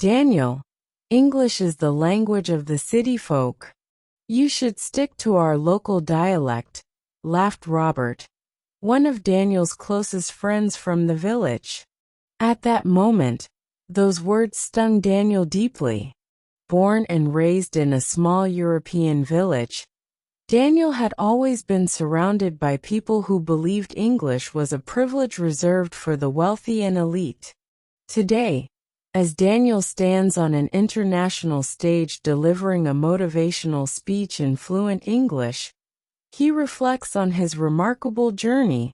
Daniel, English is the language of the city folk. You should stick to our local dialect, laughed Robert, one of Daniel's closest friends from the village. At that moment, those words stung Daniel deeply. Born and raised in a small European village, Daniel had always been surrounded by people who believed English was a privilege reserved for the wealthy and elite. Today, as Daniel stands on an international stage delivering a motivational speech in fluent English, he reflects on his remarkable journey,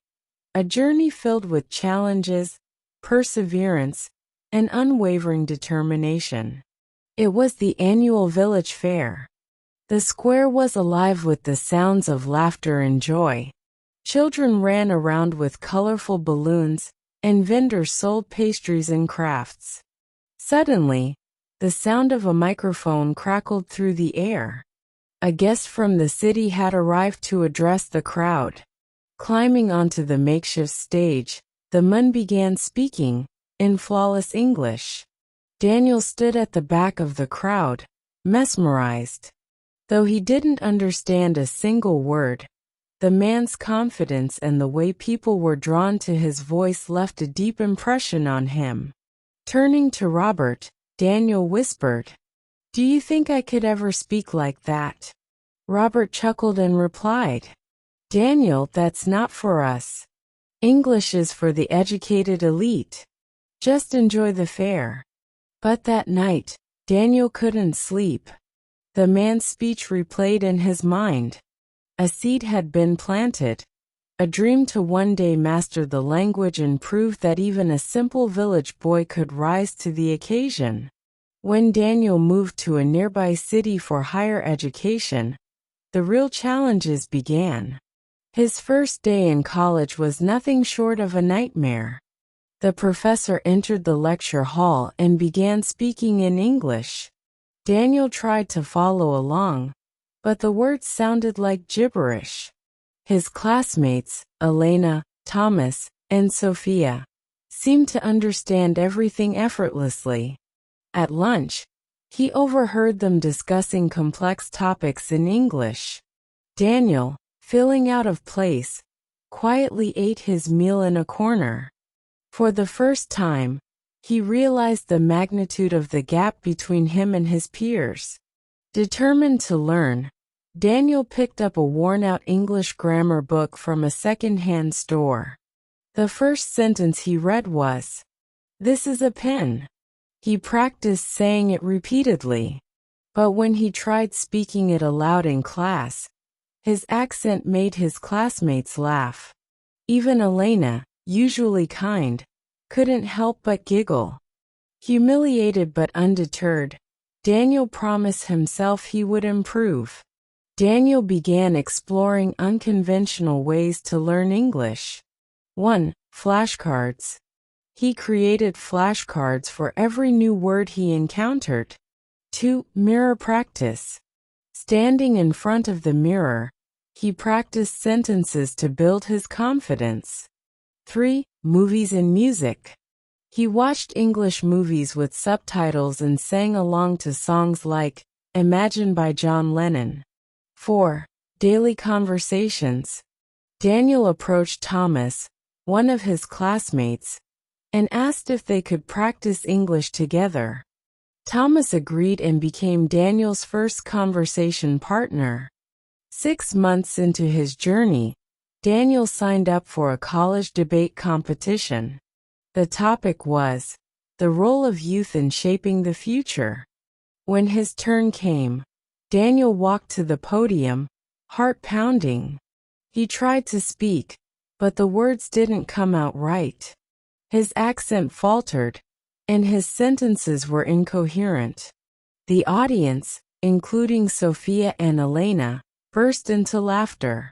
a journey filled with challenges, perseverance, and unwavering determination. It was the annual village fair. The square was alive with the sounds of laughter and joy. Children ran around with colorful balloons, and vendors sold pastries and crafts. Suddenly, the sound of a microphone crackled through the air. A guest from the city had arrived to address the crowd. Climbing onto the makeshift stage, the man began speaking, in flawless English. Daniel stood at the back of the crowd, mesmerized. Though he didn't understand a single word, the man's confidence and the way people were drawn to his voice left a deep impression on him. Turning to Robert, Daniel whispered, "Do you think I could ever speak like that?" Robert chuckled and replied, "Daniel, that's not for us. English is for the educated elite. Just enjoy the fair." But that night, Daniel couldn't sleep. The man's speech replayed in his mind. A seed had been planted, a dream to one day master the language and prove that even a simple village boy could rise to the occasion. When Daniel moved to a nearby city for higher education, the real challenges began. His first day in college was nothing short of a nightmare. The professor entered the lecture hall and began speaking in English. Daniel tried to follow along, but the words sounded like gibberish. His classmates, Elena, Thomas, and Sophia, seemed to understand everything effortlessly. At lunch, he overheard them discussing complex topics in English. Daniel, feeling out of place, quietly ate his meal in a corner. For the first time, he realized the magnitude of the gap between him and his peers. Determined to learn, Daniel picked up a worn-out English grammar book from a second-hand store. The first sentence he read was, "This is a pen." He practiced saying it repeatedly. But when he tried speaking it aloud in class, his accent made his classmates laugh. Even Elena, usually kind, couldn't help but giggle. Humiliated but undeterred, Daniel promised himself he would improve. Daniel began exploring unconventional ways to learn English. 1. Flashcards. He created flashcards for every new word he encountered. 2. Mirror practice. Standing in front of the mirror, he practiced sentences to build his confidence. 3. Movies and music. He watched English movies with subtitles and sang along to songs like Imagine by John Lennon. 4. Daily conversations. Daniel approached Thomas, one of his classmates, and asked if they could practice English together. Thomas agreed and became Daniel's first conversation partner. 6 months into his journey, Daniel signed up for a college debate competition. The topic was the role of youth in shaping the future. When his turn came, Daniel walked to the podium, heart pounding. He tried to speak, but the words didn't come out right. His accent faltered, and his sentences were incoherent. The audience, including Sophia and Elena, burst into laughter.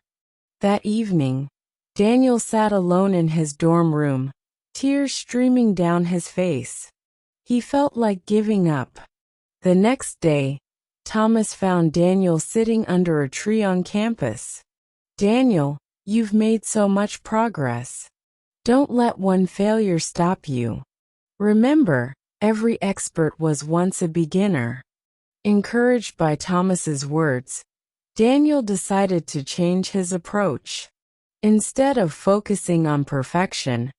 That evening, Daniel sat alone in his dorm room, tears streaming down his face. He felt like giving up. The next day, Thomas found Daniel sitting under a tree on campus. "Daniel, you've made so much progress. Don't let one failure stop you. Remember, Every expert was once a beginner. Encouraged by Thomas's words, Daniel decided to change his approach. Instead of focusing on perfection,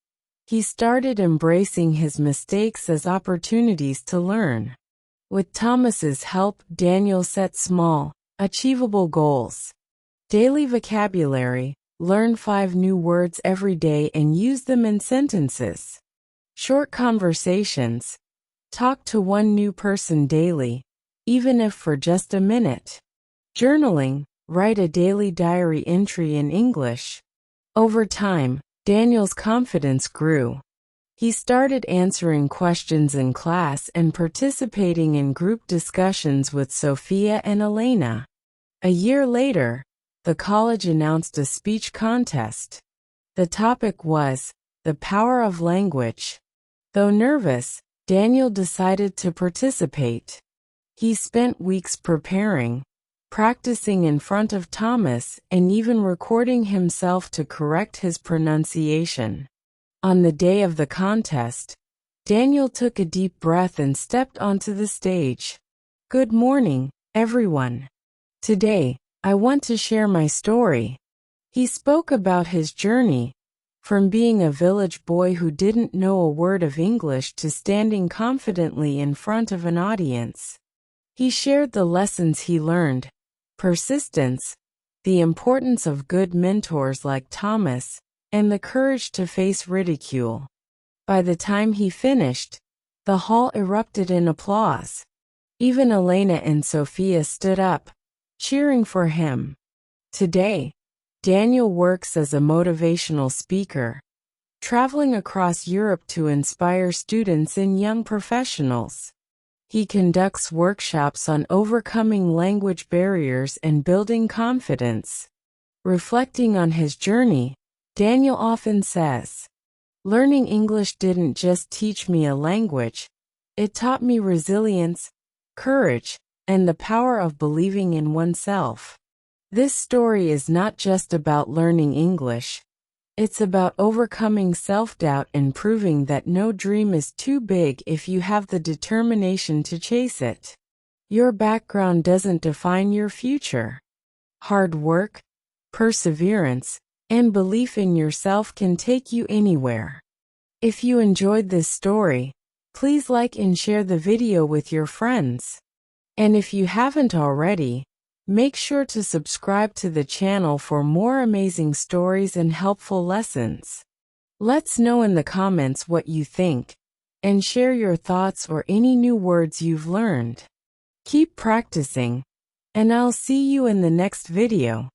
he started embracing his mistakes as opportunities to learn. With Thomas's help, Daniel set small, achievable goals. Daily vocabulary: learn 5 new words every day and use them in sentences. Short conversations: talk to 1 new person daily, even if for just a minute. Journaling: write a daily diary entry in English. Over time, Daniel's confidence grew. He started answering questions in class and participating in group discussions with Sophia and Elena. A year later, the college announced a speech contest. The topic was the power of language. Though nervous, Daniel decided to participate. He spent weeks preparing, practicing in front of Thomas, and even recording himself to correct his pronunciation. On the day of the contest, Daniel took a deep breath and stepped onto the stage. Good morning, everyone. Today, I want to share my story. He spoke about his journey, from being a village boy who didn't know a word of English to standing confidently in front of an audience. He shared the lessons he learned: persistence, the importance of good mentors like Thomas, and the courage to face ridicule. By the time he finished, the hall erupted in applause. Even Elena and Sophia stood up, cheering for him. Today, Daniel works as a motivational speaker, traveling across Europe to inspire students and young professionals. He conducts workshops on overcoming language barriers and building confidence. Reflecting on his journey, Daniel often says, "Learning English didn't just teach me a language, it taught me resilience, courage, and the power of believing in oneself." This story is not just about learning English. It's about overcoming self-doubt and proving that no dream is too big if you have the determination to chase it. Your background doesn't define your future. Hard work, perseverance, and belief in yourself can take you anywhere. If you enjoyed this story, please like and share the video with your friends. And if you haven't already, make sure to subscribe to the channel for more amazing stories and helpful lessons. Let's know in the comments what you think, and share your thoughts or any new words you've learned. Keep practicing, and I'll see you in the next video.